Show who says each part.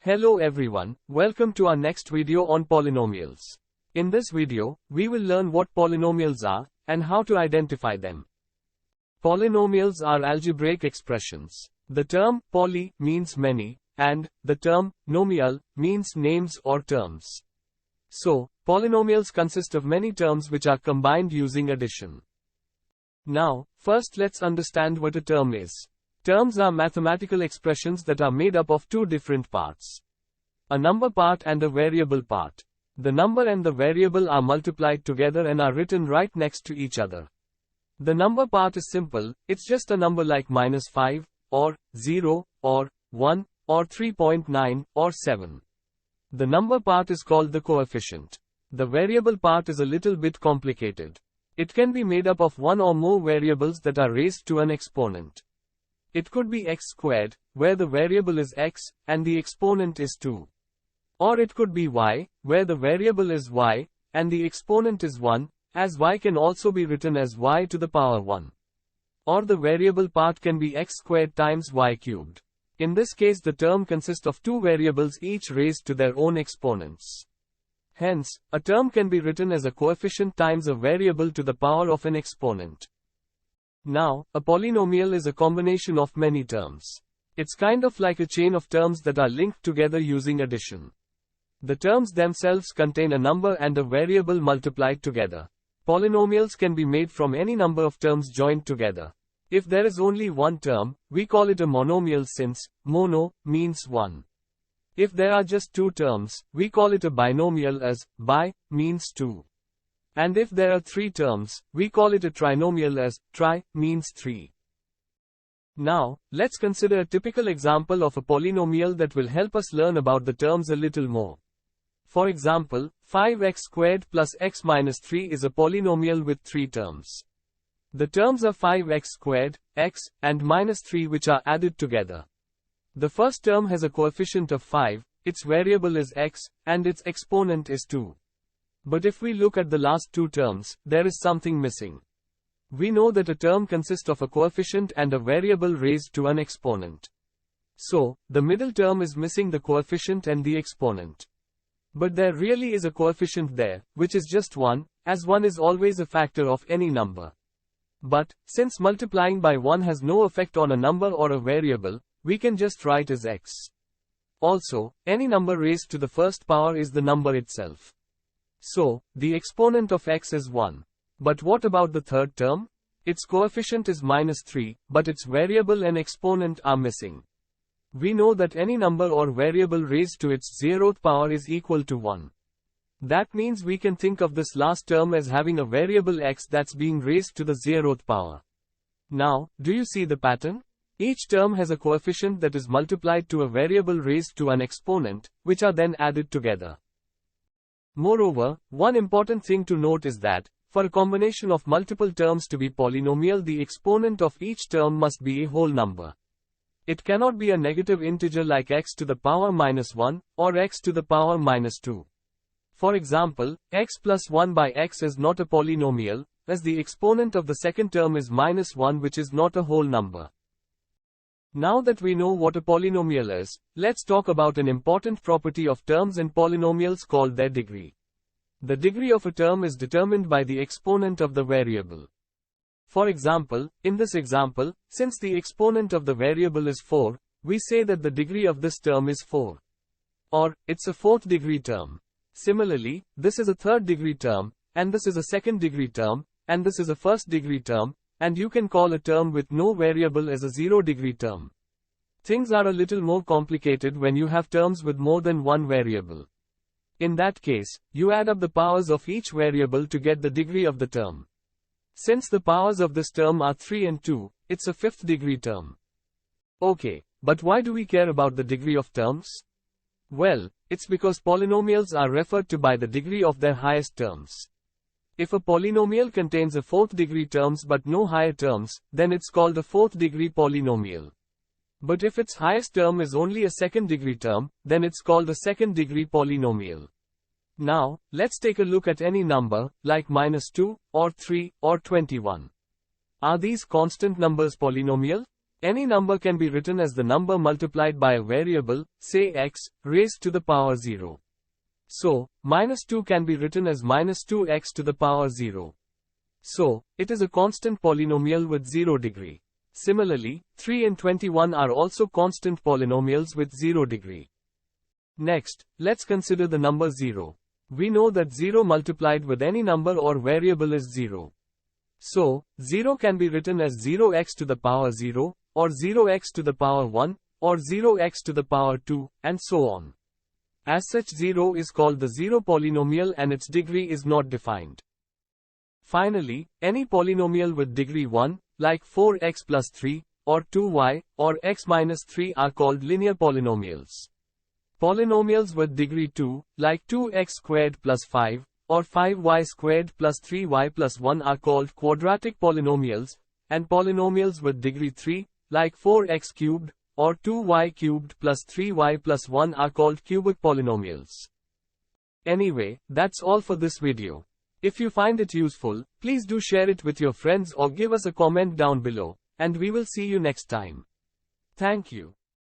Speaker 1: Hello everyone, welcome to our next video on polynomials. In this video, we will learn what polynomials are and how to identify them. Polynomials are algebraic expressions. The term poly means many, and the term nomial means names or terms. So, polynomials consist of many terms which are combined using addition. Now, first let's understand what a term is. Terms are mathematical expressions that are made up of two different parts. A number part and a variable part. The number and the variable are multiplied together and are written right next to each other. The number part is simple, it's just a number like -5, or 0, or 1, or 3.9, or 7. The number part is called the coefficient. The variable part is a little bit complicated. It can be made up of one or more variables that are raised to an exponent. It could be x squared, where the variable is x, and the exponent is 2. Or it could be y, where the variable is y, and the exponent is 1, as y can also be written as y to the power 1. Or the variable part can be x squared times y cubed. In this case the term consists of two variables each raised to their own exponents. Hence, a term can be written as a coefficient times a variable to the power of an exponent. Now, a polynomial is a combination of many terms. It's kind of like a chain of terms that are linked together using addition. The terms themselves contain a number and a variable multiplied together. Polynomials can be made from any number of terms joined together. If there is only one term, we call it a monomial since mono means one. If there are just two terms, we call it a binomial as bi means two. And if there are three terms, we call it a trinomial as tri means three. Now, let's consider a typical example of a polynomial that will help us learn about the terms a little more. For example, 5x squared plus x minus 3 is a polynomial with three terms. The terms are 5x squared, x, and minus 3 which are added together. The first term has a coefficient of 5, its variable is x, and its exponent is 2. But if we look at the last two terms, there is something missing. We know that a term consists of a coefficient and a variable raised to an exponent. So, the middle term is missing the coefficient and the exponent. But there really is a coefficient there, which is just 1, as 1 is always a factor of any number. But, since multiplying by 1 has no effect on a number or a variable, we can just write as x. Also, any number raised to the first power is the number itself. So, the exponent of x is 1. But what about the third term? Its coefficient is -3, but its variable and exponent are missing. We know that any number or variable raised to its 0th power is equal to 1. That means we can think of this last term as having a variable x that's being raised to the 0th power. Now, do you see the pattern? Each term has a coefficient that is multiplied to a variable raised to an exponent, which are then added together. Moreover, one important thing to note is that, for a combination of multiple terms to be polynomial, the exponent of each term must be a whole number. It cannot be a negative integer like x to the power -1, or x to the power -2. For example, x plus 1 by x is not a polynomial, as the exponent of the second term is -1 which is not a whole number. Now that we know what a polynomial is, let's talk about an important property of terms and polynomials called their degree. The degree of a term is determined by the exponent of the variable. For example, in this example, since the exponent of the variable is 4, we say that the degree of this term is 4. Or, it's a fourth degree term. Similarly, this is a third degree term, and this is a second degree term, and this is a first degree term, and you can call a term with no variable as a 0 degree term. Things are a little more complicated when you have terms with more than one variable. In that case, you add up the powers of each variable to get the degree of the term. Since the powers of this term are 3 and 2, it's a fifth degree term. Okay, but why do we care about the degree of terms? Well, it's because polynomials are referred to by the degree of their highest terms. If a polynomial contains a fourth degree terms but no higher terms, then it's called a fourth degree polynomial. But if its highest term is only a second degree term, then it's called a second degree polynomial. Now, let's take a look at any number, like -2, or 3, or 21. Are these constant numbers polynomial? Any number can be written as the number multiplied by a variable, say x, raised to the power 0. So, -2 can be written as -2x to the power 0. So, it is a constant polynomial with 0 degree. Similarly, 3 and 21 are also constant polynomials with 0 degree. Next, let's consider the number 0. We know that 0 multiplied with any number or variable is 0. So, 0 can be written as 0x to the power 0, or 0x to the power 1, or 0x to the power 2, and so on. As such, 0 is called the zero polynomial and its degree is not defined. Finally, any polynomial with degree 1, like 4x plus 3, or 2y, or x minus 3 are called linear polynomials. Polynomials with degree 2, like 2x squared plus 5, or 5y squared plus 3y plus 1 are called quadratic polynomials, and polynomials with degree 3, like 4x cubed, or 2y cubed plus 3y plus 1 are called cubic polynomials. Anyway, that's all for this video. If you find it useful, please do share it with your friends or give us a comment down below, and we will see you next time. Thank you.